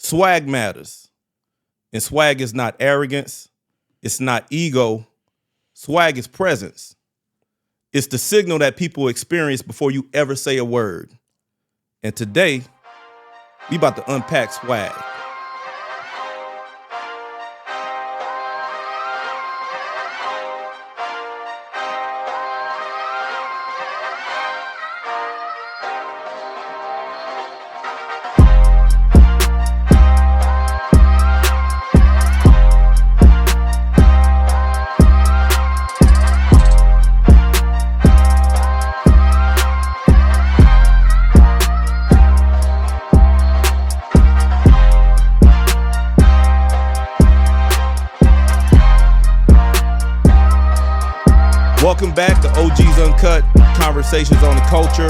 Swag matters. And swag is not arrogance. It's not ego. Swag is presence. It's the signal that people experience before you ever say a word. And today, we about to unpack swag. Welcome back to OG's Uncut, Conversations on the Culture.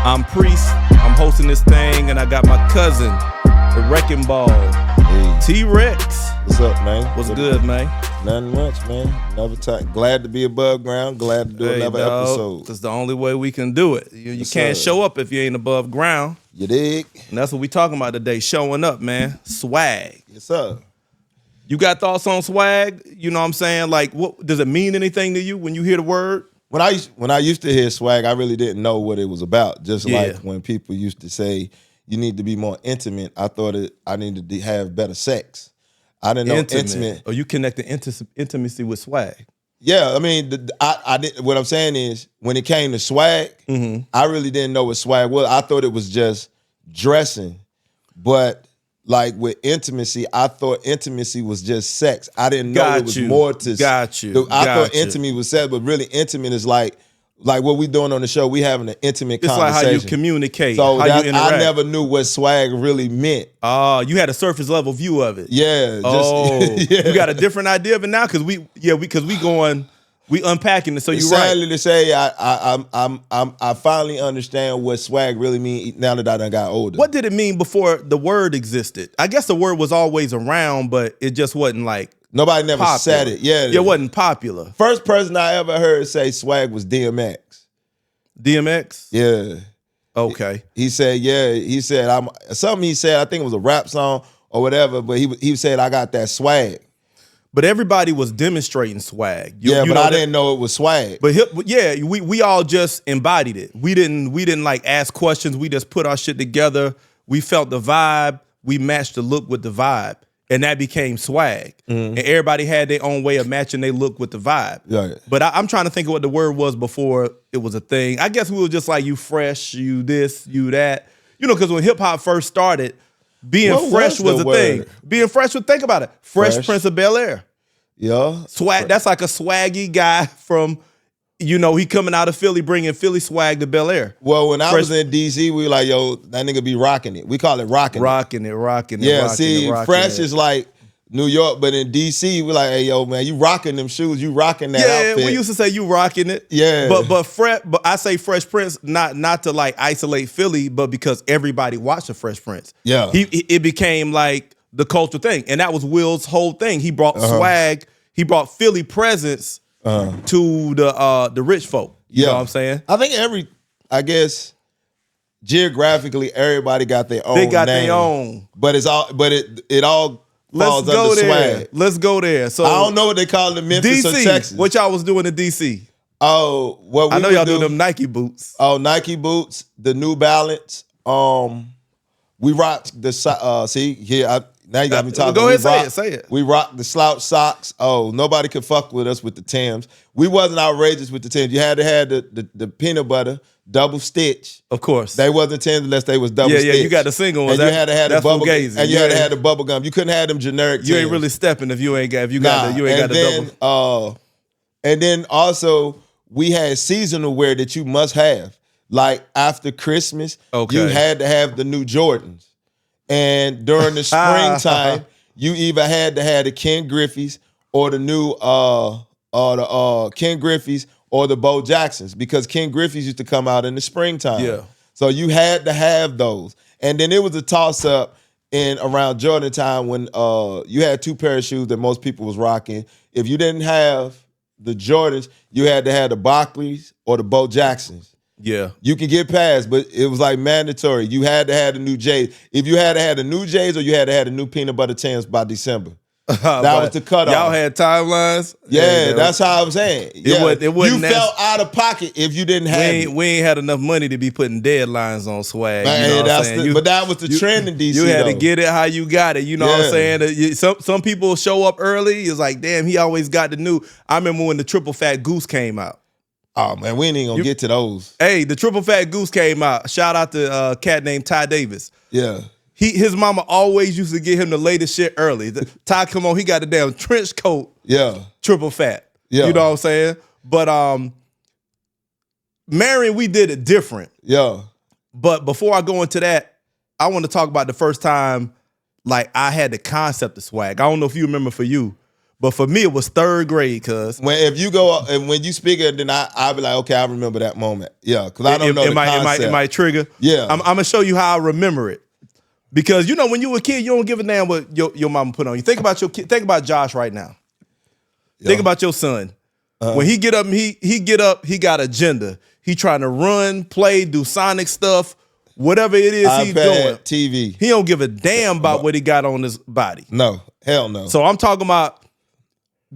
I'm Priest. I'm hosting this thing, and I got my cousin, the Wrecking Ball, T-Rex. What's up, man? What's good, man? Nothing much, man. Another time. Glad to be above ground. Glad to do another episode. That's the only way we can do it. You can't show up if you ain't above ground. You dig? And that's what we talking about today, showing up, man. Swag. Yes, sir. You got thoughts on swag? You know what I'm saying? Like, what does it mean anything to you when you hear the word? When I used to hear swag, I really didn't know what it was about. Just like when people used to say you need to be more intimate, I thought I needed to have better sex. I didn't know intimate. Or you connected intimacy with swag? Yeah, I mean, I did. What I'm saying is, when it came to swag, I really didn't know what swag was. I thought it was just dressing, but like with intimacy, I thought intimacy was just sex. I didn't know it was more to. I thought intimacy was sex, but really intimate is like what we doing on the show. We having an intimate conversation. It's like how you communicate, so how you interact. I never knew what swag really meant. You had a surface level view of it. Yeah. You got a different idea of it now because we unpacking it. So you're right. Sadly to say, I finally understand what swag really means now that I done got older. What did it mean before the word existed? I guess the word was always around, but it just wasn't like nobody never popular. said it. Yeah, it wasn't popular. First person I ever heard say swag was DMX. DMX? Yeah. Okay. He said, something he said, I think it was a rap song or whatever, but he said, I got that swag. But everybody was demonstrating swag. But I didn't know it was swag. But we all just embodied it. We didn't like ask questions. We just put our shit together. We felt the vibe. We matched the look with the vibe. And that became swag. And everybody had their own way of matching their look with the vibe. Yeah. But I'm trying to think of what the word was before it was a thing. I guess we were just like, you fresh, you this, you that. You know, because when hip hop first started, being fresh was a thing. Being fresh think about it. Fresh Prince of Bel-Air. Yeah. Swag. That's like a swaggy guy from, he coming out of Philly, bringing Philly swag to Bel-Air. Well, when I was in D.C., we were like, yo, that nigga be rocking it. We call it rocking it. Rocking it. Fresh is like New York, but in D.C., we like, hey, yo, man, you rocking them shoes. You rocking that outfit. Yeah, we used to say you rocking it. Yeah. But I say Fresh Prince, not to like isolate Philly, but because everybody watched the Fresh Prince. Yeah. It became like the culture thing. And that was Will's whole thing. He brought swag. He brought Philly presence to the rich folk. You know what I'm saying? I think geographically, everybody got their own. They got name, their own. But it all falls under swag. Let's go there. So I don't know what they call it in Memphis or Texas. What y'all was doing in DC? Oh, I know y'all doing them Nike boots. Oh, Nike boots, the New Balance. We rocked the now you got me talking. Go ahead, say it. We rocked the slouch socks. Oh, nobody could fuck with us with the Timbs. We wasn't outrageous with the Timbs. You had to have the peanut butter double stitch. Of course. They wasn't Timbs unless they was double stitch. Yeah, you got the single ones. And you had to have the bubble gum. And you had to have the bubble gum. You couldn't have them generic Timbs. You ain't really stepping if you got the double. And then also we had seasonal wear that you must have. Like after Christmas, you had to have the new Jordans. And during the springtime, you either had to have the Ken Griffey's or the new Ken Griffey's or the Bo Jacksons, because Ken Griffey's used to come out in the springtime. Yeah. So you had to have those. And then it was a toss-up in around Jordan time when you had two pair of shoes that most people was rocking. If you didn't have the Jordans, you had to have the Barclays or the Bo Jacksons. Yeah. You can get past, but it was like mandatory. You had to have the new J's. If you had to have the new J's or you had to have the new peanut butter Tims by December. That was the cutoff. Y'all had timelines? Yeah, that's how I'm saying. Yeah. It wasn't you felt out of pocket if you didn't have it. We ain't had enough money to be putting deadlines on swag. Man, you know what I'm saying? but that was the trend in DC. You had though. to get it how you got it. You know what I'm saying? Some people show up early. It's like, damn, he always got the new. I remember when the Triple Fat Goose came out. Oh, man, we ain't even gonna get to those. Hey, the Triple Fat Goose came out. Shout out to a cat named Ty Davis. Yeah. His mama always used to get him the latest shit early. Ty come on, he got the damn trench coat. Yeah. Triple Fat. Yeah. You know what I'm saying? But Marion, we did it different. Yeah. But before I go into that, I want to talk about the first time like I had the concept of swag. I don't know if you remember for you, but for me it was third grade, cuz. If you go and when you speak it, then I'll be like, okay, I remember that moment. Yeah, because I don't know the concept. It might trigger. Yeah. I'm gonna show you how I remember it. Because you know when you were a kid, you don't give a damn what your mama put on you. Think about your kid. Think about Josh right now. Yeah. Think about your son. When he get up, he got agenda. He trying to run, play, do Sonic stuff, whatever it is he's doing. TV. He don't give a damn about what he got on his body. No, hell no. So I'm talking about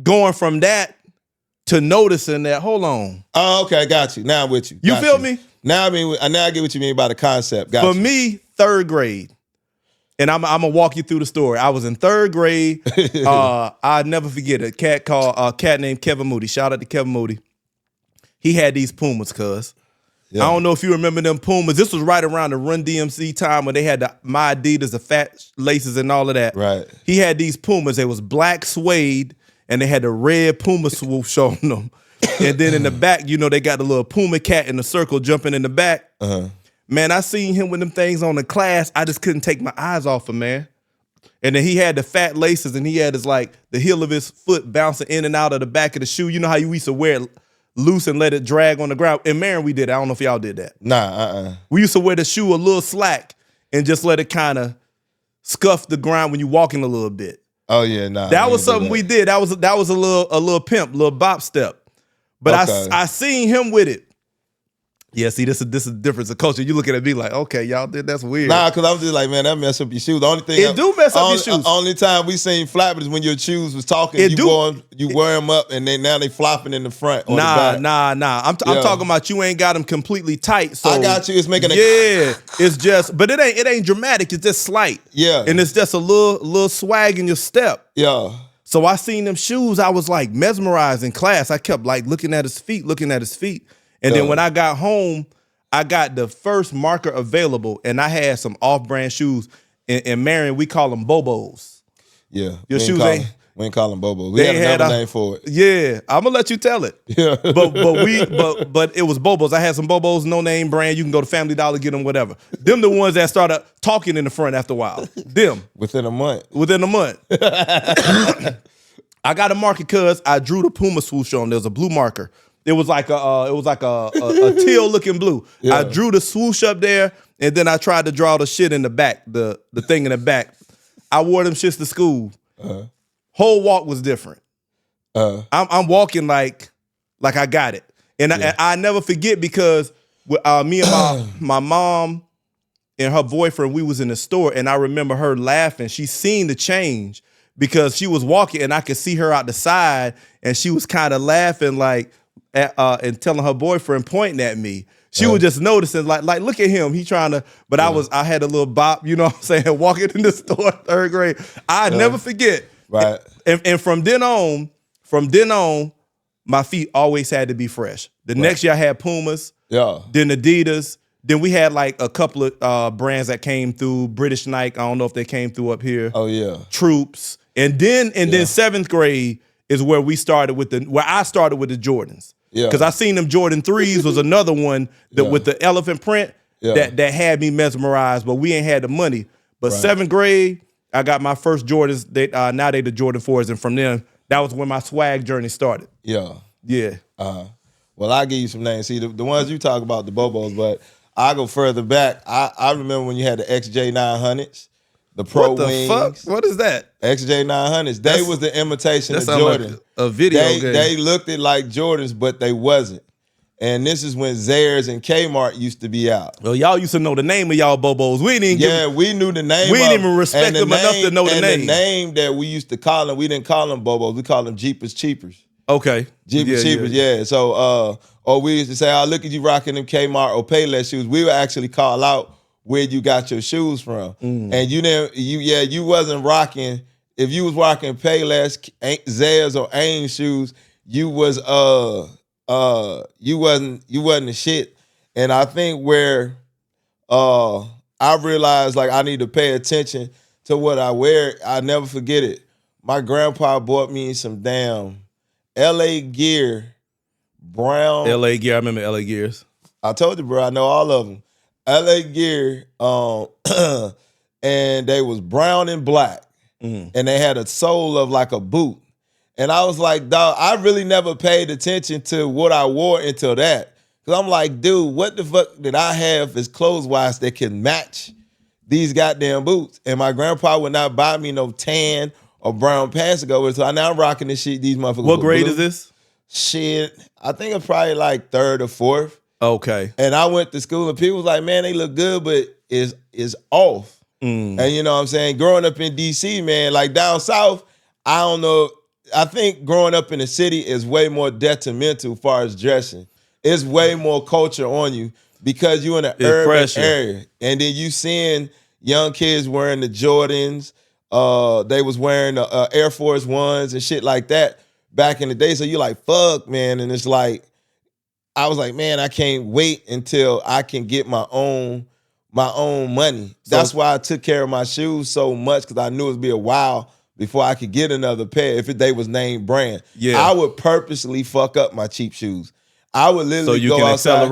going from that to noticing that. Hold on. Oh, okay, got you. Now I'm with you. You feel me? Now I get what you mean by the concept. For me, third grade. And I'm gonna walk you through the story. I was in third grade. I'll never forget a cat named Kevin Moody. Shout out to Kevin Moody. He had these Pumas, cuz. Yeah. I don't know if you remember them Pumas. This was right around the Run DMC time when they had my Adidas, the fat laces and all of that. Right. He had these Pumas. They was black suede and they had the red Puma swoosh on them. And then in the back, you know, they got the little Puma cat in the circle jumping in the back. Uh-huh. Man, I seen him with them things on the class. I just couldn't take my eyes off him, man. And then he had the fat laces and he had his like the heel of his foot bouncing in and out of the back of the shoe. You know how you used to wear it loose and let it drag on the ground? In Marion, we did it. I don't know if y'all did that. Nah, We used to wear the shoe a little slack and just let it kind of scuff the ground when you walking a little bit. Oh yeah, nah. That was something we did. That was a little pimp, little bop step. But okay. I seen him with it. Yeah, see, this is a difference of culture. You looking at me like, okay, y'all did that's weird. Nah, because I was just like, man, that mess up your shoes. The only thing it do mess up your shoes. Only time we seen flap is when your shoes was talking. You wear them up, and then now they flopping in the front. Or the back. Nah. I'm talking about you ain't got them completely tight. So I got you. It's making it's just, but it ain't dramatic. It's just slight. Yeah, and it's just a little swag in your step. Yeah. So I seen them shoes. I was like mesmerized in class. I kept like looking at his feet. And then when I got home, I got the first marker available, and I had some off-brand shoes. In Marion, we call them Bobos. Yeah. Your shoes we ain't call them Bobos. We had another name for it. Yeah. I'm going to let you tell it. Yeah. But it was Bobos. I had some Bobos, no name brand. You can go to Family Dollar, get them, whatever. Them the ones that started talking in the front after a while. Them. Within a month. I got a marker because I drew the Puma swoosh on. There's a blue marker. It was like a teal looking blue. Yeah. I drew the swoosh up there, and then I tried to draw the shit in the back, the thing in the back. I wore them shits to school. Whole walk was different. I'm walking like I got it, and I never forget because me and my mom and her boyfriend, we was in the store, and I remember her laughing. She seen the change because she was walking, and I could see her out the side, and she was kind of laughing like. And telling her boyfriend, pointing at me. She was just noticing, like, look at him. He trying to, but I had a little bop, you know what I'm saying, walking in the store in third grade. I never forget. Right. And from then on, my feet always had to be fresh. The next year I had Pumas, then Adidas. Then we had like a couple of brands that came through, British Nike. I don't know if they came through up here. Oh yeah. Troops. And then seventh grade is where I started with the Jordans. Yeah. Because I seen them Jordan 3s was another one with the elephant print that had me mesmerized, but we ain't had the money. But seventh grade, I got my first Jordans. Now they the Jordan 4s, and from then, that was when my swag journey started. Yeah. Yeah. Well, I'll give you some names. See, the ones you talk about, the Bobos, but I go further back. I remember when you had the XJ900s. The Pro Wings. What the fuck? What is that? XJ900s. They was the imitation of Jordan. Like a video game. They looked it like Jordans, but they wasn't. And this is when Zayres and Kmart used to be out. Well, y'all used to know the name of y'all bobos. We knew the name. We didn't even respect them enough to know the name. The name that we used to call them, we didn't call them bobos. We called them Jeepers Cheapers. Okay. Jeepers Cheapers, yeah. So, or we used to say, "Oh, look at you rocking them Kmart or Payless shoes." We would actually call out where you got your shoes from, and you wasn't rocking. If you was rocking Payless, Zayres or Ames shoes, you was you wasn't the shit. And I think where I realized like I need to pay attention to what I wear. I never forget it. My grandpa bought me some damn LA Gear brown. LA Gear, I remember LA Gears. I told you, bro, I know all of them. LA Gear, and they was brown and black. And they had a sole of like a boot. And I was like, dog, I really never paid attention to what I wore until that. Because I'm like, dude, what the fuck did I have as clothes-wise that can match these goddamn boots? And my grandpa would not buy me no tan or brown pants to go with. So I now I'm rocking this shit, these motherfuckers. What grade is this? Shit, I think it's probably like 3rd or 4th. Okay. And I went to school and people was like, man, they look good, but is off. And you know what I'm saying? Growing up in DC, man, like down south, I don't know. I think growing up in the city is way more detrimental as far as dressing. It's way more culture on you because you're in an urban area. And then you seeing young kids wearing the Jordans. They was wearing the Air Force Ones and shit like that back in the day. So you're like, fuck, man. And it's like, I was like, man, I can't wait until I can get my own money. That's why I took care of my shoes so much, because I knew it'd be a while before I could get another pair if they was named brand. Yeah. I would purposely fuck up my cheap shoes. I would literally go outside.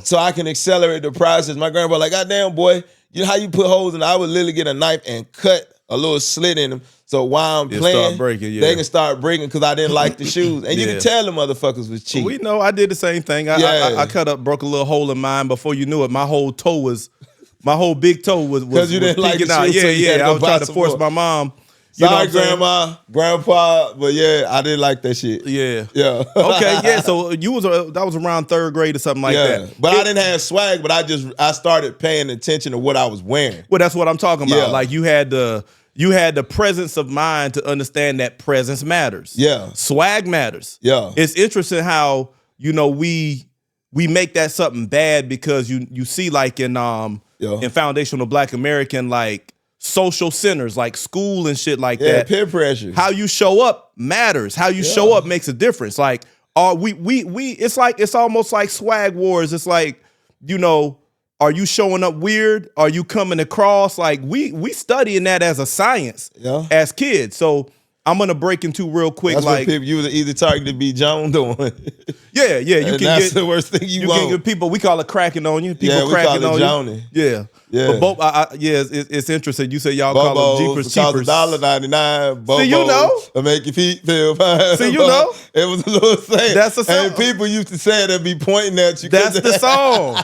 So I can accelerate the process. My grandpa like, goddamn boy, you know how you put holes in? I would literally get a knife and cut a little slit in them. So while I'm playing, they can start breaking because I didn't like the shoes. And you can tell the motherfuckers was cheap. We know I did the same thing. I broke a little hole in mine. Before you knew it, my whole big toe was because you didn't like the shoes. Yeah. I was trying to force my mom. Sorry, grandma, grandpa, but yeah, I didn't like that shit. Yeah. Okay, yeah. So that was around 3rd grade or something like that. But I didn't have swag. But I started paying attention to what I was wearing. Well, that's what I'm talking about. Like you had the presence of mind to understand that presence matters. Yeah, swag matters. Yeah, it's interesting how we make that something bad because you see like in foundational Black American like social centers like school and shit like that. Peer pressure. How you show up matters. How you show up makes a difference. Like it's almost like swag wars. It's like, are you showing up weird? Are you coming across like we studying that as a science as kids. So I'm gonna break into real quick. That's like what people, you either target to be Jones on. Yeah. That's the worst thing you want. Can get people. We call it cracking on you. People we cracking call it on you. Yeah. But it's interesting. You say y'all Bobos, call them Jeepers Cheapers. $1.99. Bobos, see, you know, to make your feet feel fine. See, you know, it was a little saying. That's a song. And people used to say it and be pointing at you. That's the song.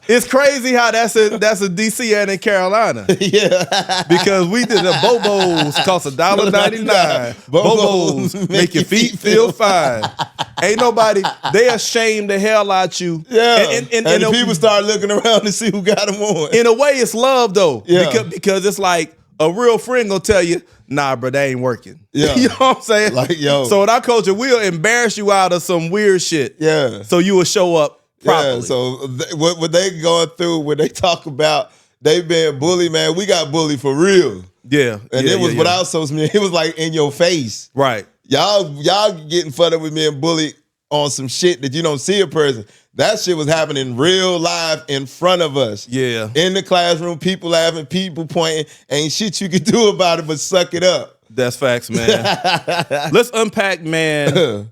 It's crazy how that's a DC and in Carolina. Yeah, because we did the Bobos cost $1.99. Bobos make your feet feel fine. Ain't nobody. They ashamed the hell out you. Yeah, and people start looking around to see who got them on. In a way, it's love though. Yeah. Because it's like a real friend gonna tell you, nah, bro, that ain't working. Yeah. You know what I'm saying? Like, yo. So in our culture, we'll embarrass you out of some weird shit. Yeah. So you will show up properly. Yeah. So what they going through when they talk about they been bullied, man, we got bullied for real. Yeah. And it was without social media. It was like in your face. Right. Y'all getting fed up with being bullied on some shit that you don't see a person. That shit was happening real live in front of us. Yeah. In the classroom, people laughing, people pointing. Ain't shit you can do about it but suck it up. That's facts, man. Let's unpack, man,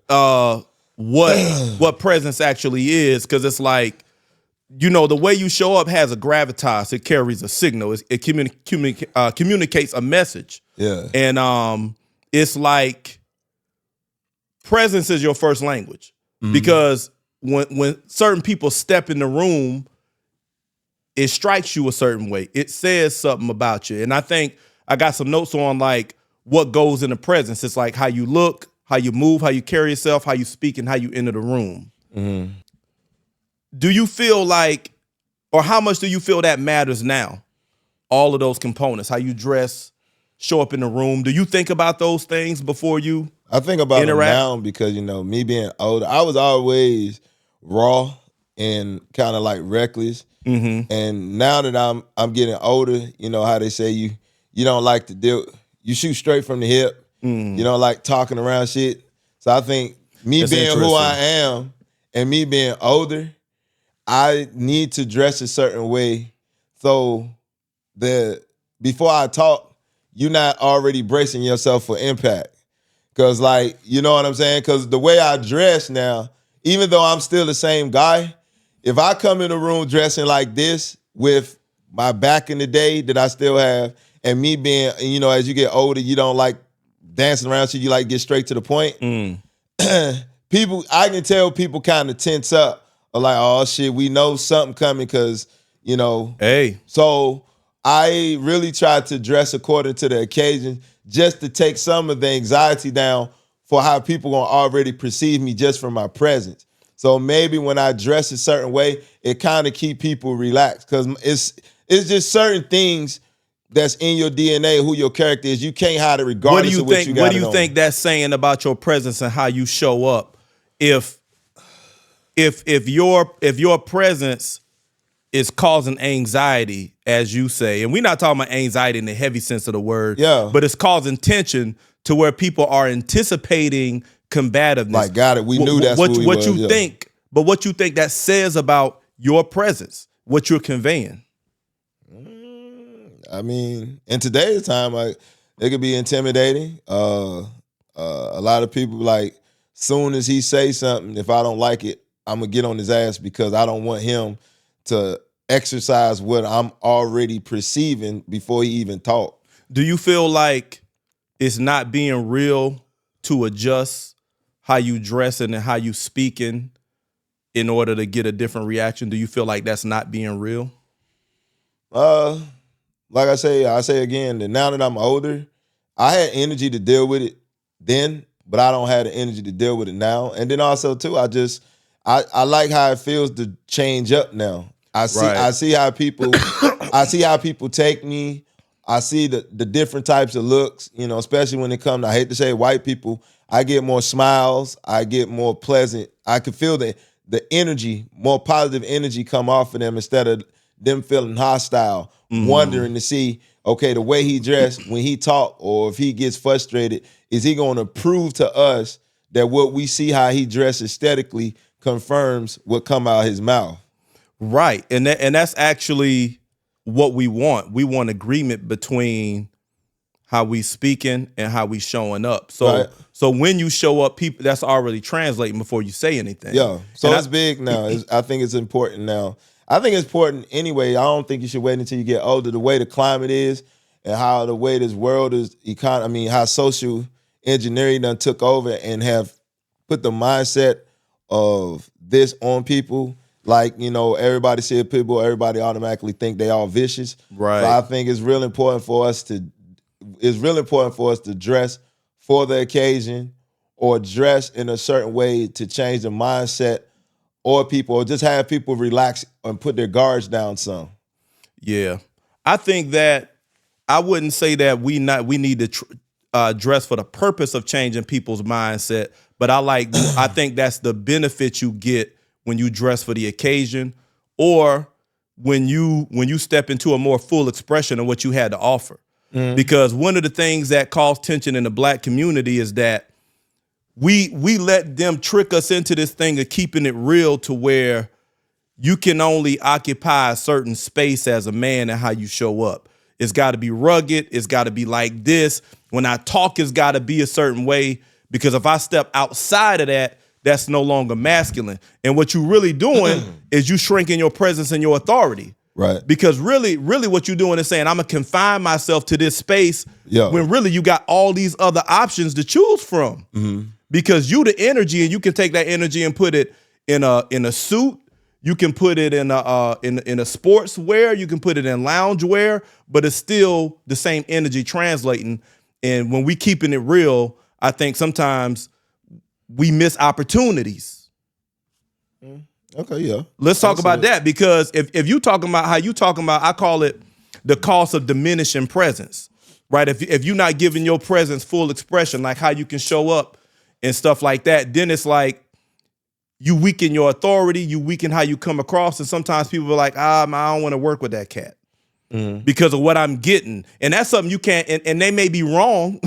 what presence actually is, because it's like, the way you show up has a gravitas. It carries a signal. It communicates a message. Yeah. And it's like presence is your first language. Because when certain people step in the room, it strikes you a certain way. It says something about you. And I think I got some notes on like what goes in the presence. It's like how you look, how you move, how you carry yourself, how you speak, and how you enter the room. Do you feel like, or how much do you feel that matters now? All of those components, how you dress, show up in the room. Do you think about those things before you I think about them interact? now because, me being older, I was always raw and kind of like reckless. Mm-hmm. And now that I'm getting older, how they say you don't like to you shoot straight from the hip. Mm. You don't like talking around shit. So I think me That's being who I am and me being older, I need to dress a certain way so that before I talk, you're not already bracing yourself for impact. Cause you know what I'm saying? Cause the way I dress now, even though I'm still the same guy, if I come in a room dressing like this with my back in the day that I still have, and me being, as you get older, you don't like dancing around shit, you like get straight to the point. I can tell people kind of tense up, or like, oh shit, we know something coming, cause Hey. So I really try to dress according to the occasion, just to take some of the anxiety down for how people gonna already perceive me just from my presence. So maybe when I dress a certain way, it kind of keep people relaxed, because it's just certain things that's in your DNA, who your character is. You can't hide it regardless of what you got. What do you think that's saying about your presence and how you show up? If your presence is causing anxiety, as you say, and we're not talking about anxiety in the heavy sense of the word, but it's causing tension to where people are anticipating combativeness. Like, got it. We knew that's what you think, but what you think that says about your presence, what you're conveying. I mean, in today's time, it could be intimidating. A lot of people, like, soon as he say something, if I don't like it, I'm gonna get on his ass, because I don't want him to exercise what I'm already perceiving before he even talk. Do you feel like it's not being real to adjust how you dressing and how you speaking in order to get a different reaction? Do you feel like that's not being real? Like I say again, that now that I'm older, I had energy to deal with it then, but I don't have the energy to deal with it now. And then also too, I like how it feels to change up now. I see how people take me. I see the different types of looks, especially when it comes to, I hate to say white people, I get more smiles, I get more pleasant. I can feel the energy, more positive energy come off of them, instead of them feeling hostile, wondering to see, okay, the way he dressed, when he talk, or if he gets frustrated, is he going to prove to us that what we see how he dressed aesthetically confirms what come out of his mouth? Right. And that's actually what we want. We want agreement between how we speaking and how we showing up. So so when you show up, people, that's already translating before you say anything. Yeah. So it's big now. I think it's important now. I think it's important anyway. I don't think you should wait until you get older. The way the climate is, and how the way this world is, how social engineering done took over and have put the mindset of this on people. Like, everybody see people, everybody automatically think they all vicious. Right. So I think it's real important for us to dress for the occasion, or dress in a certain way to change the mindset, or just have people relax and put their guards down some. Yeah. I think that I wouldn't say that we need to dress for the purpose of changing people's mindset, but I think that's the benefit you get when you dress for the occasion, or when you step into a more full expression of what you had to offer. Mm-hmm. Because one of the things that caused tension in the black community is that we let them trick us into this thing of keeping it real, to where you can only occupy a certain space as a man and how you show up. It's got to be rugged. It's got to be like this. When I talk, it's got to be a certain way, because if I step outside of that, that's no longer masculine. And what you're really doing is you shrinking your presence and your authority. Right. Because really what you're doing is saying, I'm going to confine myself to this space, when really you got all these other options to choose from. Mm-hmm. Because you the energy, and you can take that energy and put it in a suit. You can put it in a sports wear. You can put it in lounge wear, but it's still the same energy translating. And when we keeping it real, I think sometimes we miss opportunities. Okay, yeah. Let's talk about that, because if you talking about how you talking about, I call it the cost of diminishing presence, right? If you're not giving your presence full expression, like how you can show up and stuff like that, then it's like you weaken your authority, you weaken how you come across, and sometimes people are like, I don't want to work with that cat. Because of what I'm getting. And that's something you can't, and they may be wrong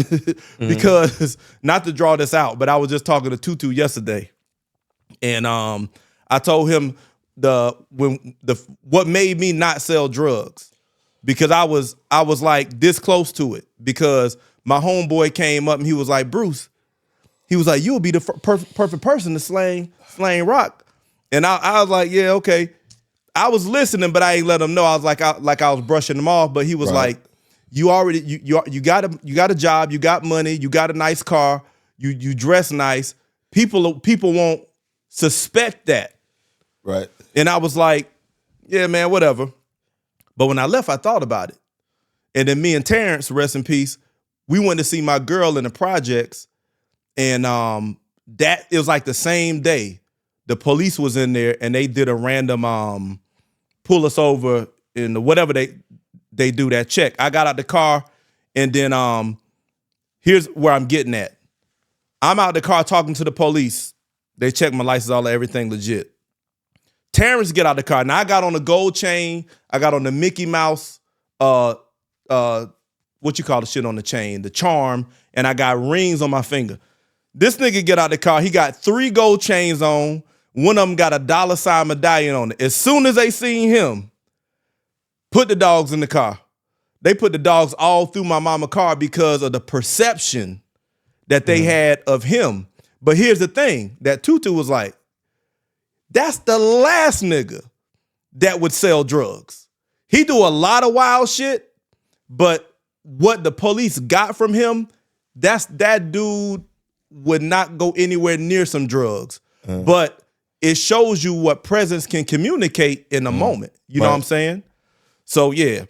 because, not to draw this out, but I was just talking to Tutu yesterday. And I told him what made me not sell drugs, because I was like this close to it, because my homeboy came up and he was like, Bruce, he was like, you'll be the perfect person to slang rock. And I was like, yeah, okay. I was listening, but I ain't let him know. I was like, I was brushing him off. But he was like, "You already you got a job, you got money, you got a nice car, you dress nice. People won't suspect that, right?" And I was like, "Yeah, man, whatever." But when I left, I thought about it, and then me and Terrence, rest in peace, we went to see my girl in the projects, and that it was like the same day. The police was in there, and they did a random pull us over in the whatever they do, that check. I got out the car, and then here's where I'm getting at. I'm out the car talking to the police. They check my license, all everything legit. Terrence get out the car. Now I got on a gold chain. I got on the Mickey Mouse, what you call the shit on the chain, the charm, and I got rings on my finger. This nigga get out the car. He got 3 gold chains on. One of them got a $ medallion on it. As soon as they seen him, put the dogs in the car. They put the dogs all through my mama car because of the perception that they had of him. But here's the thing, that Tutu was like, that's the last nigga that would sell drugs. He do a lot of wild shit, but what the police got from him, that dude would not go anywhere near some drugs. But it shows you what presence can communicate in a moment. You know what I'm saying? So yeah,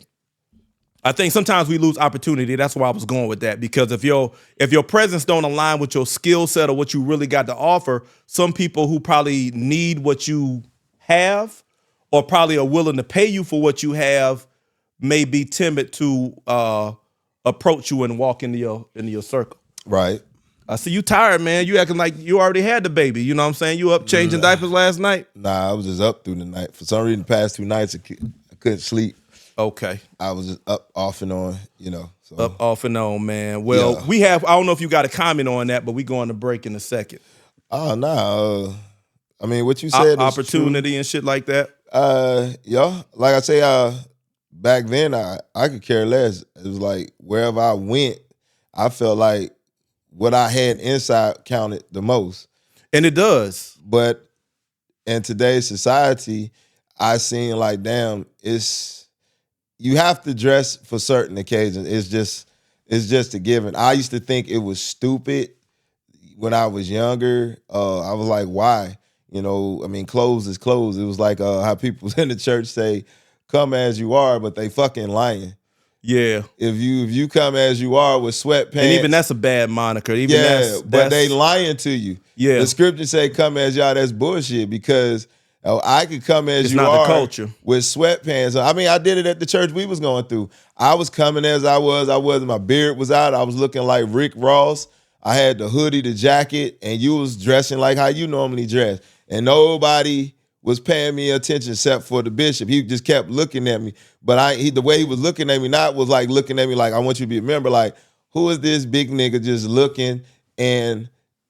I think sometimes we lose opportunity. That's why I was going with that, because if your presence don't align with your skill set or what you really got to offer, some people who probably need what you have or probably are willing to pay you for what you have may be timid to approach you and walk into your circle. Right. I see you tired, man. You acting like you already had the baby. You know what I'm saying? You up changing diapers last night? Nah, I was just up through the night. For some reason, the past 2 nights, I couldn't sleep. Okay. I was just up, off and on, So. Up, off and on, man. Well, we have, I don't know if you got a comment on that, but we going to break in a second. Oh, nah. I mean, what you said opportunity is true. And shit like that? Like I say, back then, I could care less. It was like, wherever I went, I felt like what I had inside counted the most. And it does. But in today's society, I seen like, damn, you have to dress for certain occasions. It's just a given. I used to think it was stupid when I was younger. I was like, why? I mean, clothes is clothes. It was like how people in the church say, come as you are, but they fucking lying. Yeah. If you come as you are with sweatpants. And even that's a bad moniker. But they lying to you. Yeah. The scripture say come as y'all, that's bullshit, because I could come as it's you not are the culture. With sweatpants. I mean, I did it at the church we was going through. I was coming as I was, my beard was out. I was looking like Rick Ross. I had the hoodie, the jacket, and you was dressing like how you normally dress. And nobody was paying me attention except for the bishop. He just kept looking at me. But the way he was looking at me, not was like looking at me like, I want you to be a member. Like, who is this big nigga just looking, and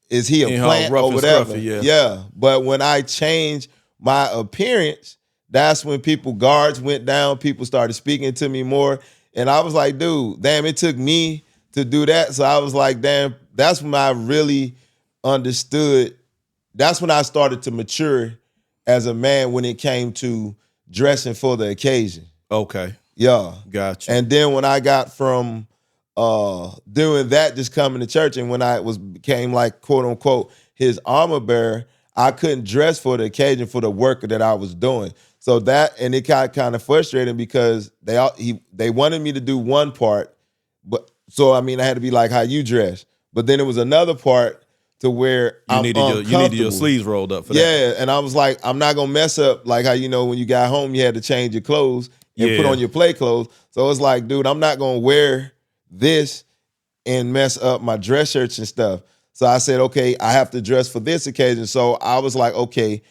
is he a plant or whatever? Scruffy, yeah. But when I changed my appearance, that's when guards went down. People started speaking to me more. And I was like, dude, damn, it took me to do that. So I was like, damn, that's when I really understood. That's when I started to mature as a man when it came to dressing for the occasion. Okay. Yeah. Gotcha. And then when I got from doing that, just coming to church, and when I became like, quote unquote, his armor bearer, I couldn't dress for the occasion for the work that I was doing. So that, and it got kind of frustrating because they wanted me to do one part, but so I mean I had to be like how you dress. But then it was another part to where you needed your sleeves rolled up for that. Yeah, and I was like, I'm not gonna mess up like how when you got home you had to change your clothes and put on your play clothes. So it's like, dude, I'm not gonna wear this and mess up my dress shirts and stuff. So I said, okay, I have to dress for this occasion. So I was like, okay,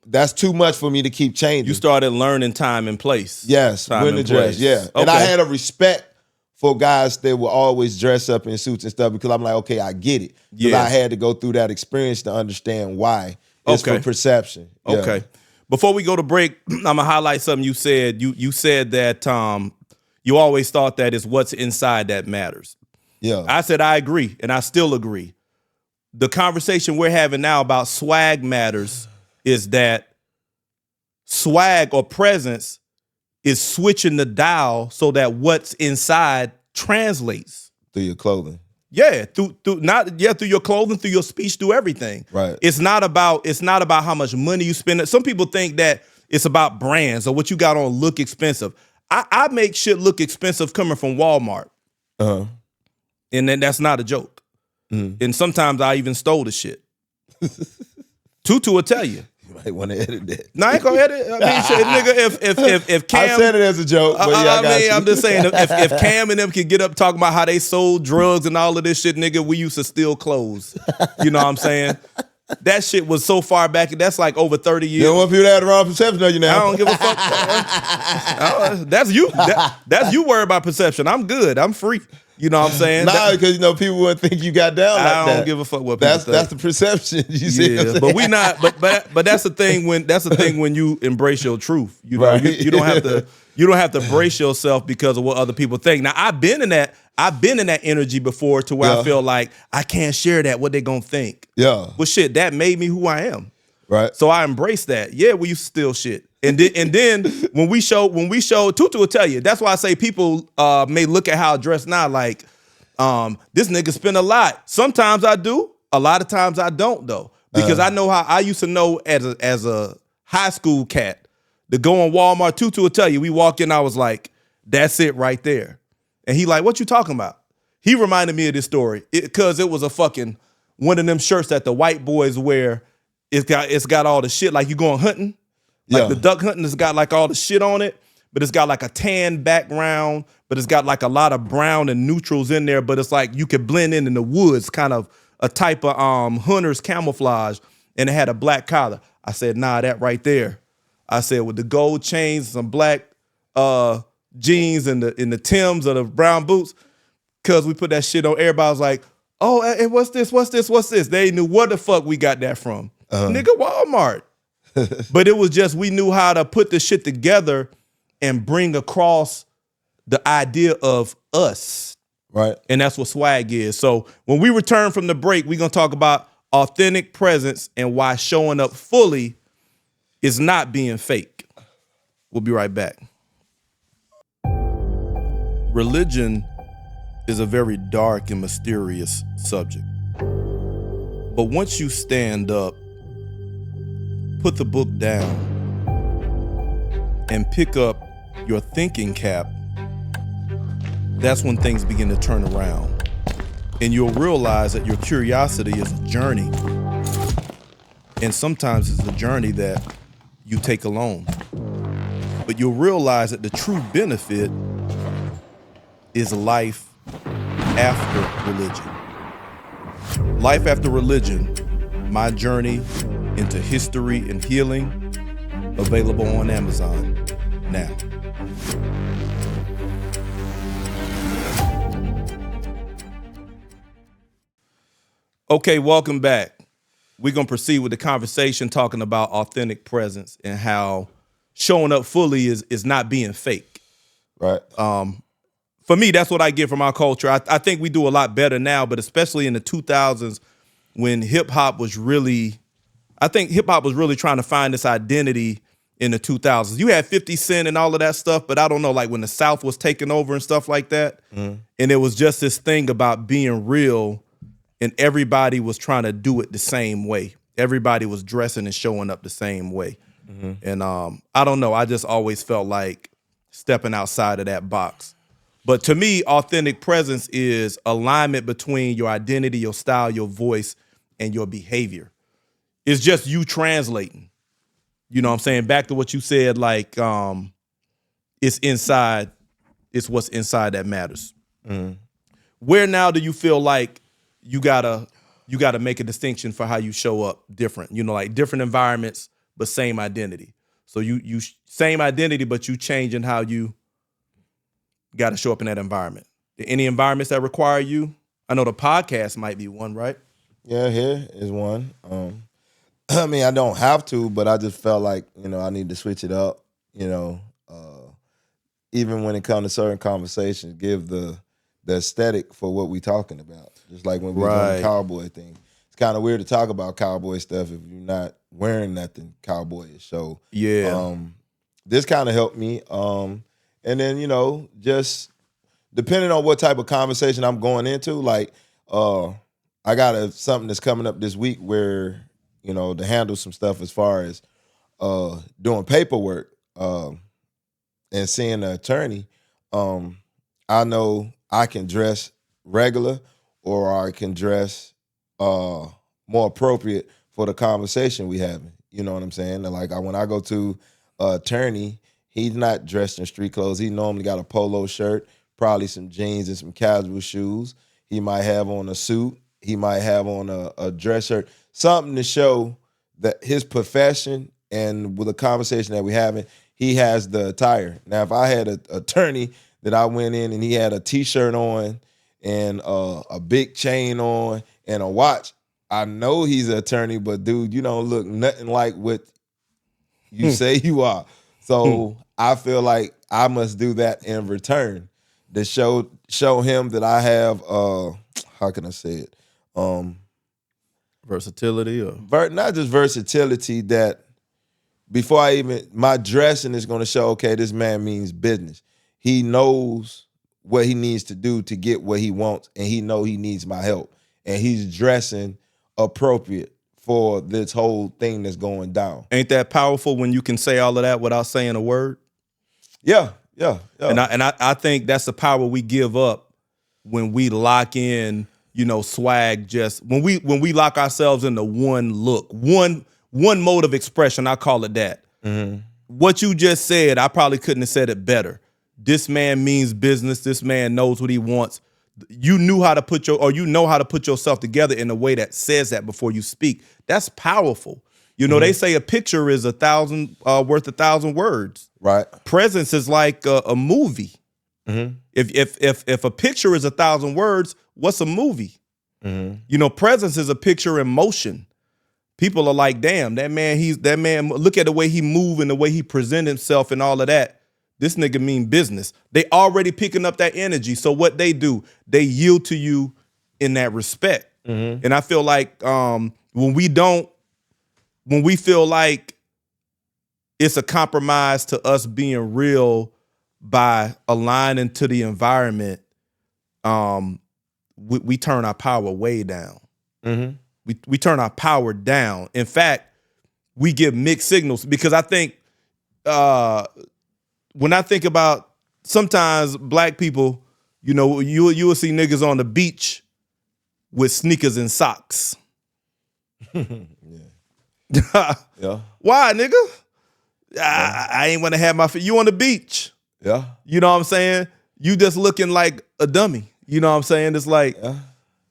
that's too much for me to keep changing. You started learning time and place. Yes, when to dress. Yeah, okay. And I had a respect for guys that will always dress up in suits and stuff because I'm like, okay, I get it. Because I had to go through that experience to understand why. It's for perception. Yeah. Okay. Before we go to break, I'm gonna highlight something you said. You said that you always thought that it's what's inside that matters. Yeah. I said I agree, and I still agree. The conversation we're having now about swag matters is that swag or presence is switching the dial so that what's inside translates through your clothing. Yeah, through your clothing, through your speech, through everything. Right. It's not about how much money you spend. Some people think that it's about brands or what you got on look expensive. I make shit look expensive coming from Walmart. Uh-huh. And then that's not a joke. Mm. And sometimes I even stole the shit. Tutu will tell you. You might want to edit that. No, I ain't gonna edit. I mean, shit, nigga, if Cam, I said it as a joke, but I'm just saying, if Cam and them can get up talking about how they sold drugs and all of this shit, nigga, we used to steal clothes. You know what I'm saying? That shit was so far back. That's like over 30 years. You don't want people to have the wrong perception of you now. I don't give a fuck. That's you. That's you worried about perception. I'm good. I'm free. You know what I'm saying? Nah, because people wouldn't think you got down like that. I don't give a fuck what people think. That's the perception. You see what I'm saying? But we not. But that's the thing when you embrace your truth. You know, right. you don't have to brace yourself because of what other people think. Now I've been in that energy before to where I feel like I can't share that. What they gonna think? Yeah. Well, shit, that made me who I am. Right. So I embrace that. Yeah, we used to steal shit. And then when we show Tutu will tell you. That's why I say people may look at how I dress now like this nigga spend a lot. Sometimes I do. A lot of times I don't though. Because I know how I used to know as a high school cat to go on Walmart. Tutu will tell you. We walk in, I was like, that's it right there. And he like, what you talking about? He reminded me of this story because it was a fucking one of them shirts that the white boys wear. It's got all the shit like you going hunting. Like the duck hunting has got like all the shit on it, but it's got like a tan background, but it's got like a lot of brown and neutrals in there, but it's like you could blend in the woods, kind of a type of hunter's camouflage, and it had a black collar. I said, nah, that right there. I said, with the gold chains, some black jeans and the Timbs or the brown boots, because we put that shit on, everybody was like, oh, and what's this? They knew where the fuck we got that from. Nigga, Walmart. But it was just, we knew how to put the shit together and bring across the idea of us. Right. And that's what swag is. So when we return from the break, we're going to talk about authentic presence and why showing up fully is not being fake. We'll be right back. Religion is a very dark and mysterious subject. But once you stand up, put the book down, and pick up your thinking cap, that's when things begin to turn around. And you'll realize that your curiosity is a journey. And sometimes it's a journey that you take alone. But you'll realize that the true benefit is life after religion. Life after religion, my journey into history and healing, available on Amazon now. Okay, welcome back. We're going to proceed with the conversation talking about authentic presence and how showing up fully is not being fake. Right. For me, that's what I get from our culture. I think we do a lot better now, but especially in the 2000s when hip-hop was really trying to find this identity in the 2000s. You had 50 Cent and all of that stuff, but I don't know, like when the South was taking over and stuff like that, and it was just this thing about being real, and everybody was trying to do it the same way. Everybody was dressing and showing up the same way. And I don't know, I just always felt like stepping outside of that box. But to me, authentic presence is alignment between your identity, your style, your voice, and your behavior. It's just you translating. You know what I'm saying? Back to what you said, like it's inside, it's what's inside that matters. Where now do you feel like you gotta make a distinction for how you show up different? You know, like different environments, but same identity. So you same identity, but you changing how you gotta show up in that environment. Any environments that require you? I know the podcast might be one, right? Yeah, here is one. I mean, I don't have to, but I just felt like, I need to switch it up, even when it comes to certain conversations, give the aesthetic for what we talking about. Just like when we was on the cowboy thing. It's kind of weird to talk about cowboy stuff if you're not wearing nothing cowboyish. So this kind of helped me. And then, just depending on what type of conversation I'm going into, like I got something that's coming up this week where, to handle some stuff as far as doing paperwork and seeing an attorney. I know I can dress regular or I can dress more appropriate for the conversation we having. You know what I'm saying? Like when I go to an attorney, he's not dressed in street clothes. He normally got a polo shirt, probably some jeans and some casual shoes. He might have on a suit. He might have on a dress shirt, something to show that his profession and with the conversation that we're having, he has the attire. Now, if I had an attorney that I went in and he had a T-shirt on and a big chain on and a watch, I know he's an attorney, but dude, you don't look nothing like what you say you are. So I feel like I must do that in return to show him that I have, how can I say it? Versatility or not just versatility, that before my dressing is going to show, okay, this man means business. He knows what he needs to do to get what he wants, and he know he needs my help. And he's dressing appropriate for this whole thing that's going down. Ain't that powerful when you can say all of that without saying a word? Yeah. And I think that's the power we give up when we lock in, swag. Just when we lock ourselves into one look, one mode of expression. I call it that. Mm-hmm. What you just said, I probably couldn't have said it better. This man means business. This man knows what he wants. You know how to put yourself together in a way that says that before you speak. That's powerful. They say a picture is worth 1,000 words. Right. Presence is like a movie. Mm-hmm. If a picture is 1,000 words, what's a movie? Mm-hmm. Presence is a picture in motion. People are like, damn, that man, look at the way he move and the way he present himself and all of that. This nigga mean business. They already picking up that energy. So what they do, they yield to you in that respect. Mm-hmm. And I feel like when we feel like it's a compromise to us being real by aligning to the environment, we turn our power way down. Mm-hmm. We turn our power down. In fact, we give mixed signals because I think when I think about sometimes black people, you will see niggas on the beach with sneakers and socks. Yeah. Why, nigga? I ain't want to have my feet. You on the beach. Yeah. You know what I'm saying? You just looking like a dummy. You know what I'm saying? It's like,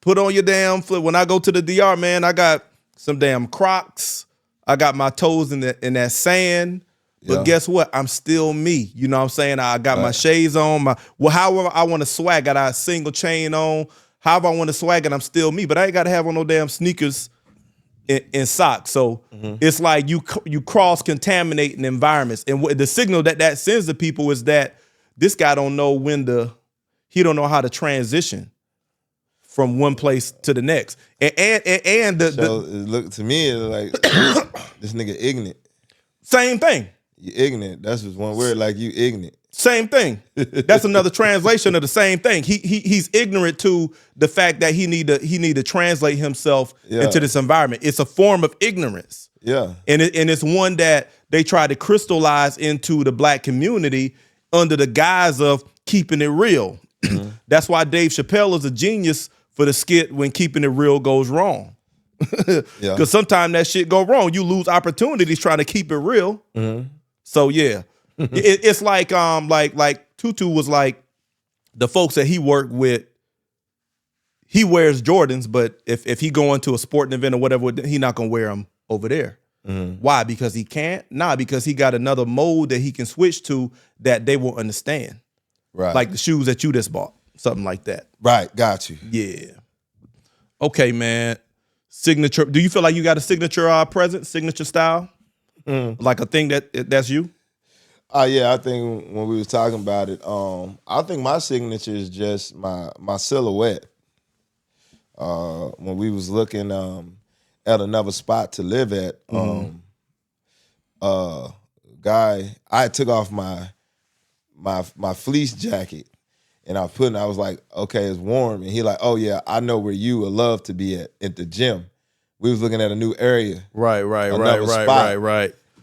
put on your damn foot. When I go to the DR, man, I got some damn Crocs. I got my toes in that sand. But guess what? I'm still me. You know what I'm saying? I got my shades on. However I want to swag, got a single chain on. However I want to swag, and I'm still me. But I ain't got to have on no damn sneakers and socks. So it's like you cross-contaminating environments. And the signal that sends to people is that this guy don't know he don't know how to transition from one place to the next. And look to me like this nigga ignorant. Same thing. You ignorant. That's just one word. Like you ignorant. Same thing. That's another translation of the same thing. He's ignorant to the fact that he need to translate himself into this environment. It's a form of ignorance. Yeah. And it's one that they try to crystallize into the black community under the guise of keeping it real. Mm-hmm. That's why Dave Chappelle is a genius for the skit when keeping it real goes wrong. Because sometimes that shit go wrong. You lose opportunities trying to keep it real. So yeah, it's like Tutu was like the folks that he worked with. He wears Jordans, but if he go into a sporting event or whatever, he not gonna wear them over there. Why? Because he can't? Nah, because he got another mode that he can switch to that they will understand. Right. Like the shoes that you just bought, something like that. Right, got you. Yeah. Okay, man. Signature. Do you feel like you got a signature present, signature style? Like a thing that's you? Yeah, I think when we was talking about it, I think my signature is just my silhouette. When we was looking at another spot to live at, guy, I took off my fleece jacket and I was like, okay, it's warm. And he like, oh yeah, I know where you would love to be at the gym. We was looking at a new area. Right.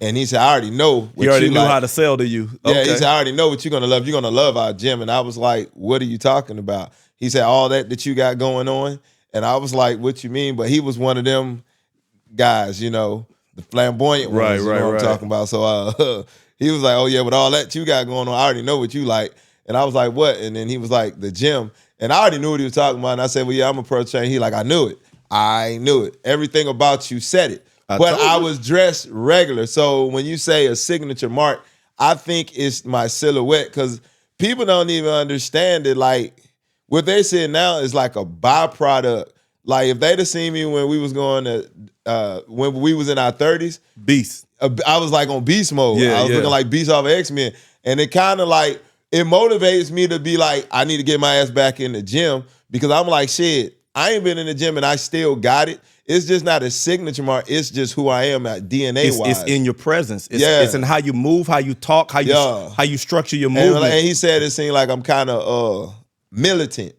And he said, I already know what you already you knew like. how to sell to you. Yeah, Okay. he said, I already know what you're gonna love. You're gonna love our gym. And I was like, what are you talking about? He said, all that you got going on. And I was like, what you mean? But he was one of them guys, the flamboyant ones, you know what I'm talking about. So he was like, oh yeah, with all that you got going on, I already know what you like. And I was like, what? And then he was like, the gym. And I already knew what he was talking about. And I said, well, yeah, I'm a pro trainer. He like, I knew it. Everything about you said it. But I was dressed regular. So when you say a signature mark, I think it's my silhouette because people don't even understand it. Like what they say now is like a byproduct. Like if they'd have seen me when we was going to, when we was in our 30s. Beast. I was like on beast mode. Yeah, I was looking like Beast off of X-Men. And it kind of like, it motivates me to be like, I need to get my ass back in the gym because I'm like, shit, I ain't been in the gym and I still got it. It's just not a signature mark. It's just who I am at DNA-wise. It's in your presence. It's in how you move, how you talk, how you structure your movement. And he said it seemed like I'm kind of militant.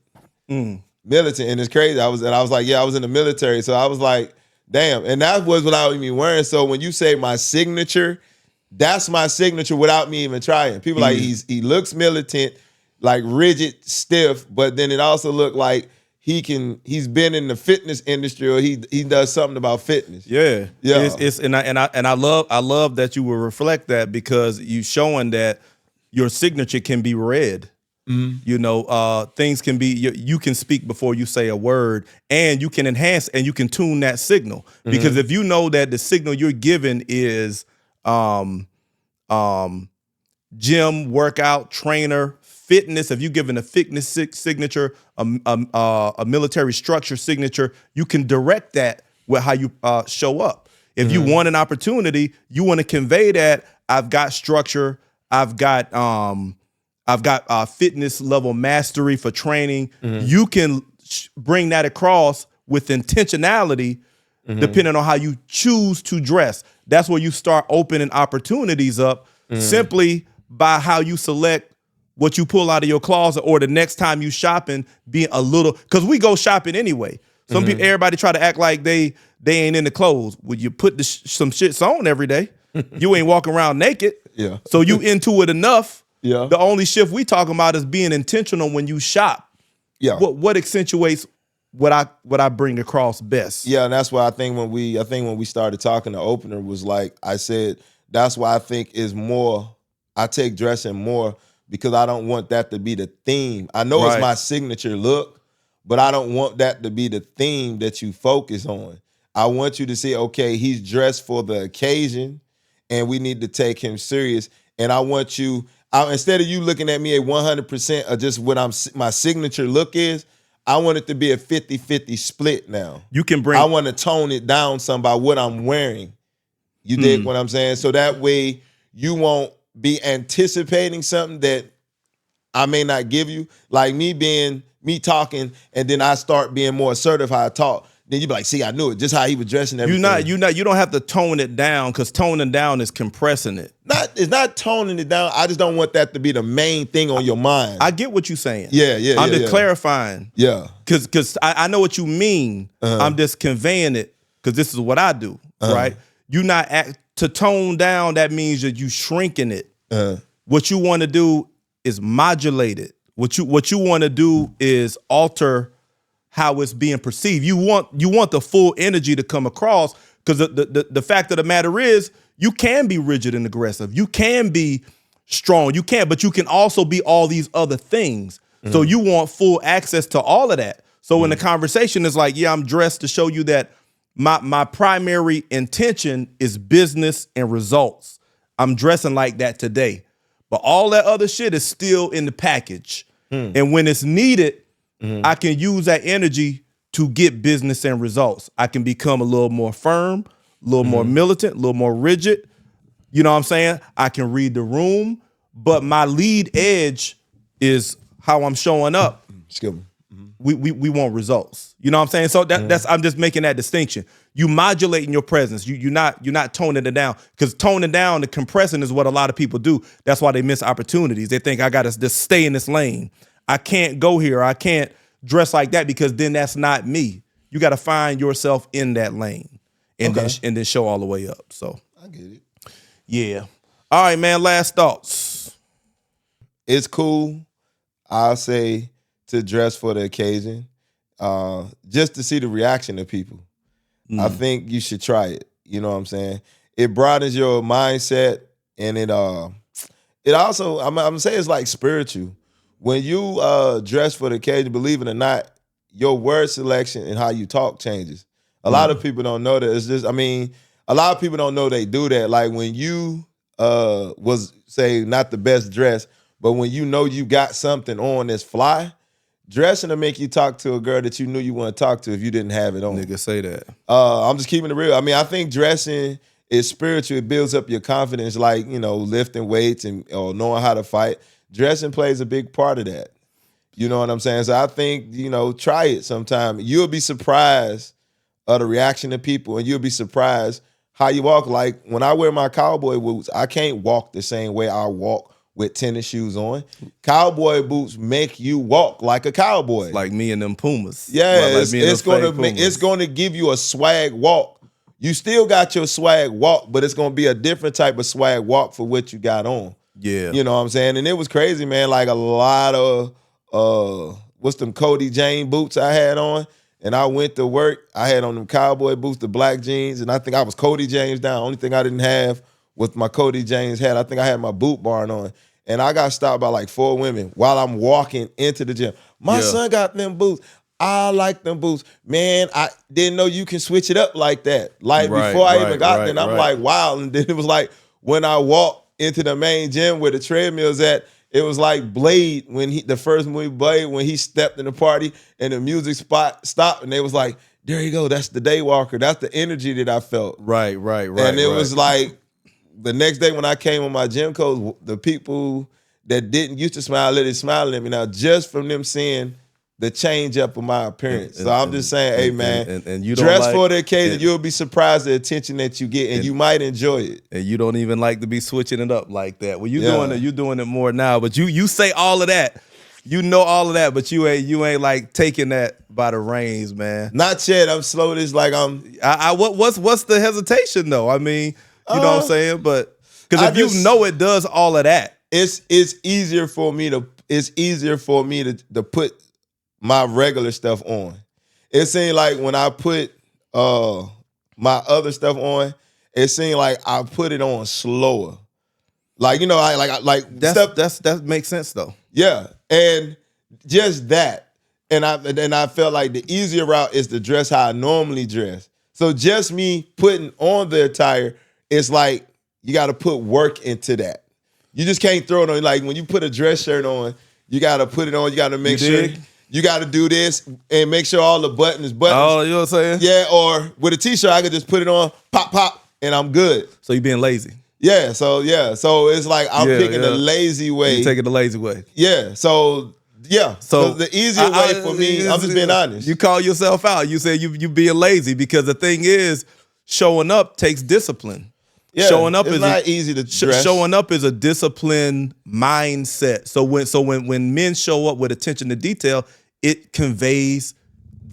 Militant. And it's crazy. I was like, yeah, I was in the military. So I was like, damn. And that was without me wearing. So when you say my signature, that's my signature without me even trying. People like he looks militant, like rigid, stiff, but then it also looked like he's been in the fitness industry or he does something about fitness. Yeah. I love that you will reflect that because you showing that your signature can be read. Things can be you can speak before you say a word and you can enhance and you can tune that signal because if you know that the signal you're giving is gym, workout, trainer, fitness, if you're giving a fitness signature, a military structure signature, you can direct that with how you show up. If you want an opportunity, you want to convey that I've got structure, I've got fitness level mastery for training. You can bring that across with intentionality, depending on how you choose to dress. That's where you start opening opportunities up simply by how you select what you pull out of your closet or the next time you shopping being a little, because we go shopping anyway. Some people, everybody try to act like they ain't in the clothes. Well, you put some shits on every day. You ain't walking around naked. Yeah. So you into it enough. Yeah. The only shift we talking about is being intentional when you shop. Yeah. What accentuates what I bring across best. Yeah, and that's why I think when we started talking, the opener was like I said, that's why I think is more, I take dressing more because I don't want that to be the theme. I know it's my signature look, but I don't want that to be the theme that you focus on. I want you to say, okay, he's dressed for the occasion and we need to take him serious. And I want you, instead of you looking at me at 100% of just what my signature look is, I want it to be a 50-50 split now. You can bring. I want to tone it down some by what I'm wearing. You dig what I'm saying? So that way you won't be anticipating something that I may not give you. Like me talking, and then I start being more assertive how I talk. Then you be like, see, I knew it. Just how he was dressing everything. You don't have to tone it down because toning down is compressing it. It's not toning it down. I just don't want that to be the main thing on your mind. I get what you're saying. Yeah. I'm just clarifying. Yeah. Because I know what you mean. I'm just conveying it because this is what I do, right? You not to tone down, that means that you shrinking it. What you want to do is modulate it. What you want to do is alter how it's being perceived. You want the full energy to come across, because the fact of the matter is, you can be rigid and aggressive. You can be strong. But you can also be all these other things. So you want full access to all of that. So when the conversation is like, yeah, I'm dressed to show you that my primary intention is business and results. I'm dressing like that today. But all that other shit is still in the package. And when it's needed, I can use that energy to get business and results. I can become a little more firm, a little more militant, a little more rigid. You know what I'm saying? I can read the room, but my lead edge is how I'm showing up. We want results. You know what I'm saying? So that's I'm just making that distinction. You modulating your presence. You're not toning it down, because toning down, the compressing is what a lot of people do. That's why they miss opportunities. They think I gotta just stay in this lane. I can't go here. I can't dress like that, because then that's not me. You got to find yourself in that lane and then show all the way up. So I get it. Yeah. All right, man. Last thoughts. It's cool, I'll say, to dress for the occasion, just to see the reaction of people. I think you should try it. You know what I'm saying? It broadens your mindset, and it also, I'm gonna say, it's like spiritual. When you dress for the occasion, believe it or not, your word selection and how you talk changes. A lot of people don't know that. It's just, a lot of people don't know they do that. Like when you was, say, not the best dressed, but when you know you got something on that's fly, dressing to make you talk to a girl that you knew you want to talk to if you didn't have it on. Nigga, say that. I'm just keeping it real. I think dressing is spiritual. It builds up your confidence, like, lifting weights or knowing how to fight. Dressing plays a big part of that. You know what I'm saying? So I think, try it sometime. You'll be surprised of the reaction of people, and you'll be surprised how you walk. Like when I wear my cowboy boots, I can't walk the same way I walk with tennis shoes on. Cowboy boots make you walk like a cowboy. Like me and them Pumas. Yeah, it's going to give you a swag walk. You still got your swag walk, but it's going to be a different type of swag walk for what you got on. Yeah. You know what I'm saying? And it was crazy, man. Like a lot of what's them Cody James boots I had on, and I went to work. I had on them cowboy boots, the black jeans, and I think I was Cody James down. Only thing I didn't have with my Cody James hat, I think I had my boot barn on. And I got stopped by like 4 women while I'm walking into the gym. My son got them boots. I like them boots. Man, I didn't know you can switch it up like that. Like before I even got there, I'm like, wow. And then it was like when I walked into the main gym where the treadmill's at, it was like Blade the first movie Blade, when he stepped in the party and the music spot stopped, and they was like, there you go, that's the Daywalker. That's the energy that I felt. Right. And it was like the next day when I came on my gym codes, the people that didn't used to smile, let it smile at me now, just from them seeing the change up of my appearance. So I'm just saying, hey man, and you don't dress for the occasion. You'll be surprised the attention that you get, and you might enjoy it. And you don't even like to be switching it up like that. Well, you're doing it more now. But you say all of that, all of that, but you ain't like taking that by the reins, man. Not yet. I'm slow. This like what's the hesitation though? You know what I'm saying? But because if you know it does all of that, it's easier for me to put my regular stuff on. It seemed like when I put my other stuff on, it seemed like I put it on slower. Like, that makes sense though. Yeah. And just that. And I felt like the easier route is to dress how I normally dress. So just me putting on the attire, it's like you got to put work into that. You just can't throw it on. Like when you put a dress shirt on, you got to put it on. You got to make sure. You got to do this and make sure all the buttons. Oh, you know what I'm saying? Yeah, or with a t-shirt, I could just put it on, pop, and I'm good. So you being lazy. Yeah, so it's like I'm picking the lazy way. You taking the lazy way. Yeah, so the easier way for me, I'm just being honest. You call yourself out. You say you being lazy, because the thing is, showing up takes discipline. Yeah, showing up it's is not easy to dress. Showing up is a disciplined mindset. So when men show up with attention to detail, it conveys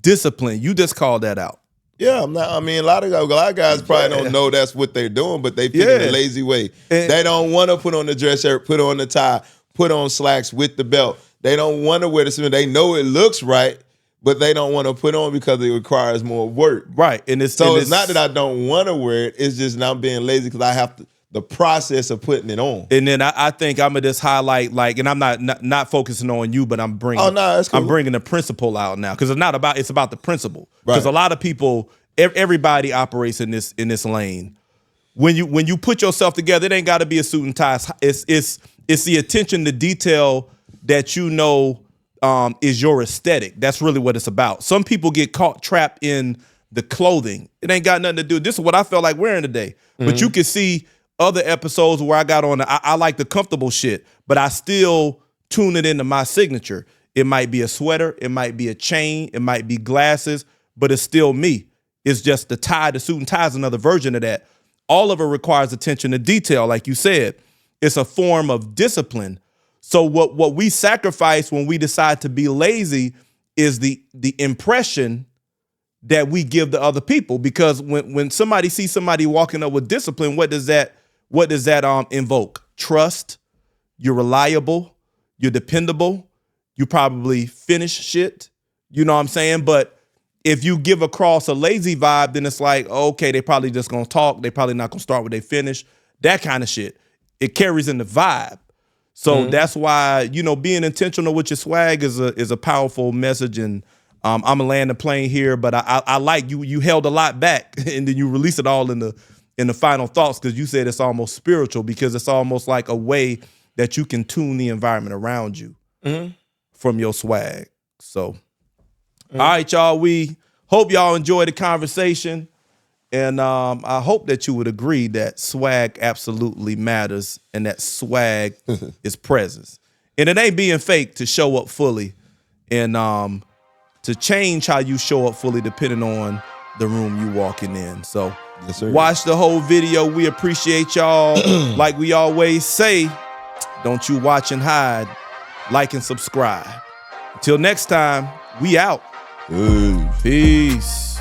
discipline. You just called that out. Yeah, a lot of guys probably don't know that's what they're doing, but they pick it the lazy way. And they don't want to put on the dress shirt, put on the tie, put on slacks with the belt. They don't want to wear the suit. They know it looks right, but they don't want to put on because it requires more work. Right. And it's not that I don't want to wear it. It's just now I'm being lazy because I have to, the process of putting it on. And then I think I'm gonna just highlight, like, and I'm not focusing on you, but I'm bringing that's cool. I'm bringing the principle out now, because it's about the principle. Because a lot of people, everybody operates in this lane. When you put yourself together, it ain't got to be a suit and tie. It's the attention to detail that is your aesthetic. That's really what it's about. Some people get trapped in the clothing. It ain't got nothing to do. This is what I felt like wearing today. But you can see other episodes where I got on, I like the comfortable shit, but I still tune it into my signature. It might be a sweater, it might be a chain, it might be glasses, but it's still me. It's just the tie, the suit and tie is another version of that. All of it requires attention to detail, like you said. It's a form of discipline. So what we sacrifice when we decide to be lazy is the impression that we give to other people. Because when somebody sees somebody walking up with discipline, what does that invoke? Trust. You're reliable. You're dependable. You probably finish shit. You know what I'm saying? But if you give across a lazy vibe, then it's like, okay, they probably just gonna talk. They probably not gonna start what they finish. That kind of shit. It carries in the vibe. So that's why, being intentional with your swag is a powerful message. And I'm gonna land the plane here, but I like you held a lot back and then you release it all in the final thoughts, because you said it's almost spiritual, because it's almost like a way that you can tune the environment around you from your swag. So, all right, y'all, we hope y'all enjoyed the conversation. And I hope that you would agree that swag absolutely matters and that swag is presence. And it ain't being fake to show up fully and to change how you show up fully depending on the room you walking in. So yes, sir. Watch the whole video. We appreciate y'all. Like we always say, don't you watch and hide. Like and subscribe. Until next time, we out. Peace.